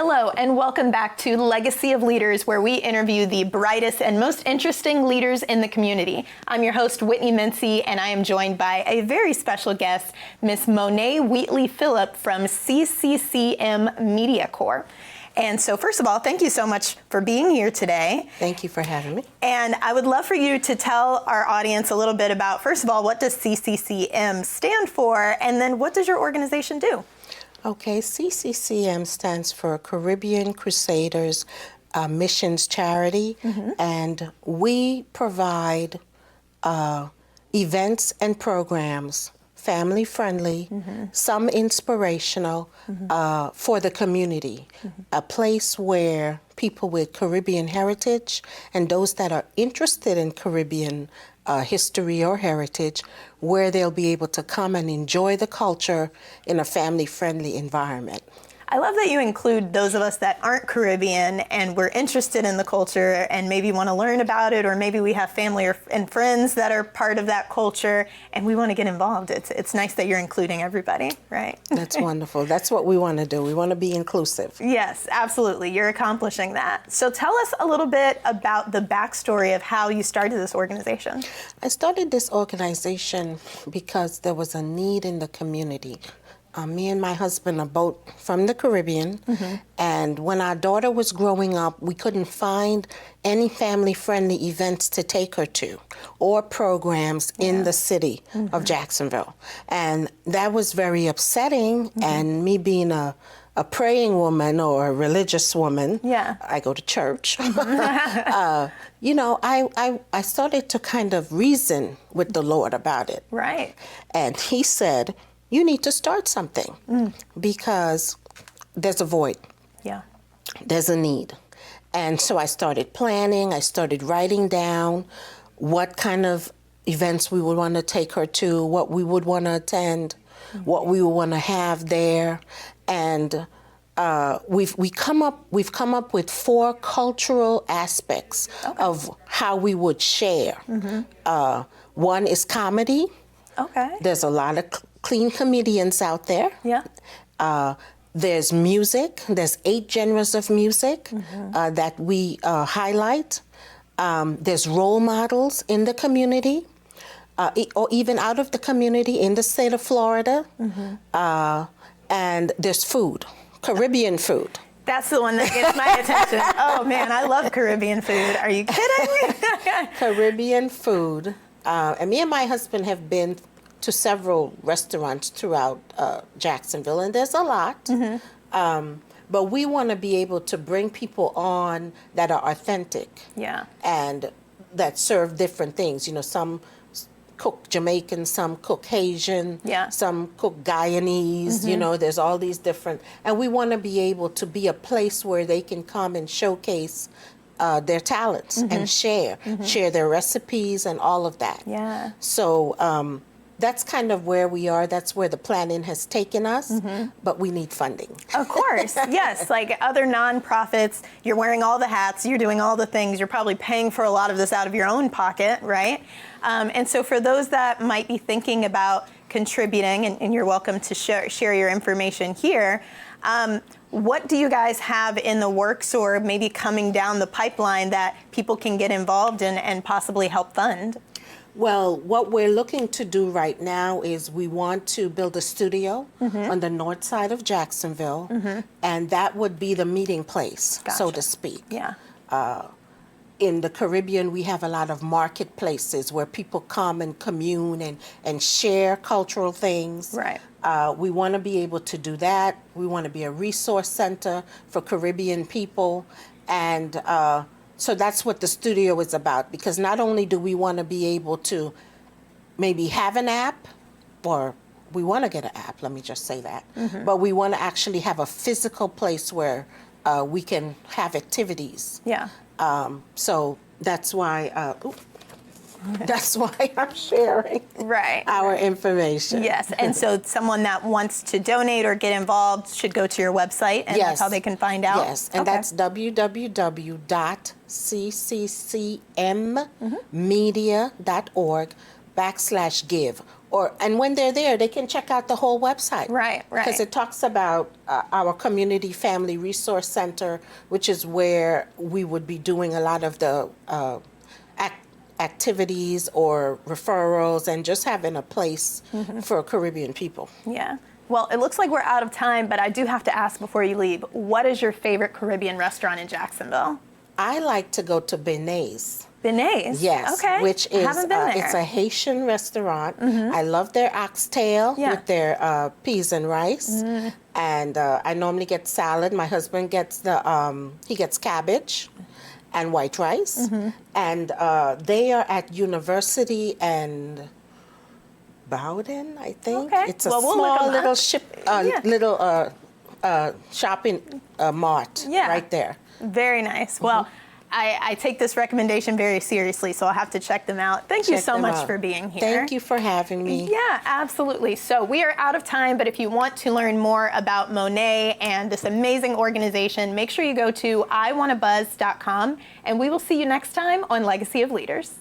Hello, and welcome back to Legacy of Leaders, where we interview the brightest and most interesting leaders in the community. I'm your host, Whitney Mincey, and I am joined by a very special guest, Miss Monet Wheatley Phillip from CCCM Media Corp. And so first of all, thank you so much for being here today. Thank you for having me. And I would love for you to tell our audience a little bit about, first of all, what does CCCM stand for, and then what does your organization do? Okay, CCCM stands for Caribbean Crusaders Missions Charity, and we provide events and programs, family-friendly, some inspirational, for the community. A place where people with Caribbean heritage and those that are interested in Caribbean history or heritage, where they'll be able to come and enjoy the culture in a family-friendly environment. I love that you include those of us that aren't Caribbean and we're interested in the culture and maybe want to learn about it, or maybe we have family and friends that are part of that culture and we want to get involved. It's nice that you're including everybody, right? That's wonderful. That's what we want to do. We want to be inclusive. Yes, absolutely. You're accomplishing that. So tell us a little bit about the backstory of how you started this organization. I started this organization because there was a need in the community. Me and my husband are both from the Caribbean, and when our daughter was growing up, we couldn't find any family-friendly events to take her to or programs in the city of Jacksonville. And that was very upsetting, and me being a praying woman or a religious woman, I go to church, you know, I started to kind of reason with the Lord about it. Right. And he said, you need to start something because there's a void. Yeah. There's a need. And so I started planning, I started writing down what kind of events we would want to take her to, what we would want to attend, what we would want to have there. And we've come up with 4 cultural aspects of how we would share. One is comedy. Okay. There's a lot of clean comedians out there. Yeah. There's music. There's 8 genres of music that we highlight. There's role models in the community, or even out of the community in the state of Florida. And there's food, Caribbean food. That's the one that gets my attention. Oh man, I love Caribbean food. Are you kidding? Caribbean food. And me and my husband have been to several restaurants throughout Jacksonville, and there's a lot. But we want to be able to bring people on that are authentic. Yeah. And that serve different things. You know, some cook Jamaican, some cook Haitian, some cook Guyanese, you know, there's all these different, and we want to be able to be a place where they can come and showcase their talents and share their recipes and all of that. Yeah. So that's kind of where we are. That's where the planning has taken us, but we need funding. Of course, yes. Like other nonprofits, you're wearing all the hats, you're doing all the things, you're probably paying for a lot of this out of your own pocket, right? And so for those that might be thinking about contributing, and you're welcome to share your information here, what do you guys have in the works or maybe coming down the pipeline that people can get involved in and possibly help fund? Well, what we're looking to do right now is we want to build a studio on the north side of Jacksonville, and that would be the meeting place, so to speak. Yeah. In the Caribbean, we have a lot of marketplaces where people come and commune and share cultural things. Right. We want to be able to do that. We want to be a resource center for Caribbean people, and so that's what the studio is about, because not only do we want to be able to maybe have an app, or we want to get an app, let me just say that, but we want to actually have a physical place where we can have activities. Yeah. So that's why I'm sharing our information. Yes, and so someone that wants to donate or get involved should go to your website, and that's how they can find out? Yes, and that's www.cccmmedia.org/give. And when they're there, they can check out the whole website. Right. Because it talks about our Community Family Resource Center, which is where we would be doing a lot of the activities or referrals and just having a place for Caribbean people. Yeah. Well, it looks like we're out of time, but I do have to ask before you leave, what is your favorite Caribbean restaurant in Jacksonville? I like to go to Benet's. Benet's? Yes, Okay. which is Haven't been there. it's a Haitian restaurant. I love their oxtail with their peas and rice, and I normally get salad. My husband gets he gets cabbage and white rice, and they are at University and Bowden, I think. Okay. It's a Well, we'll look small 'em little up. shopping mart right there. Very nice. Well, I take this recommendation very seriously, so I'll have to check them out. Thank you Check so them much out. for being here. Thank you for having me. Yeah, absolutely. So we are out of time, but if you want to learn more about Monet and this amazing organization, make sure you go to iwantabuzz.com, and we will see you next time on Legacy of Leaders.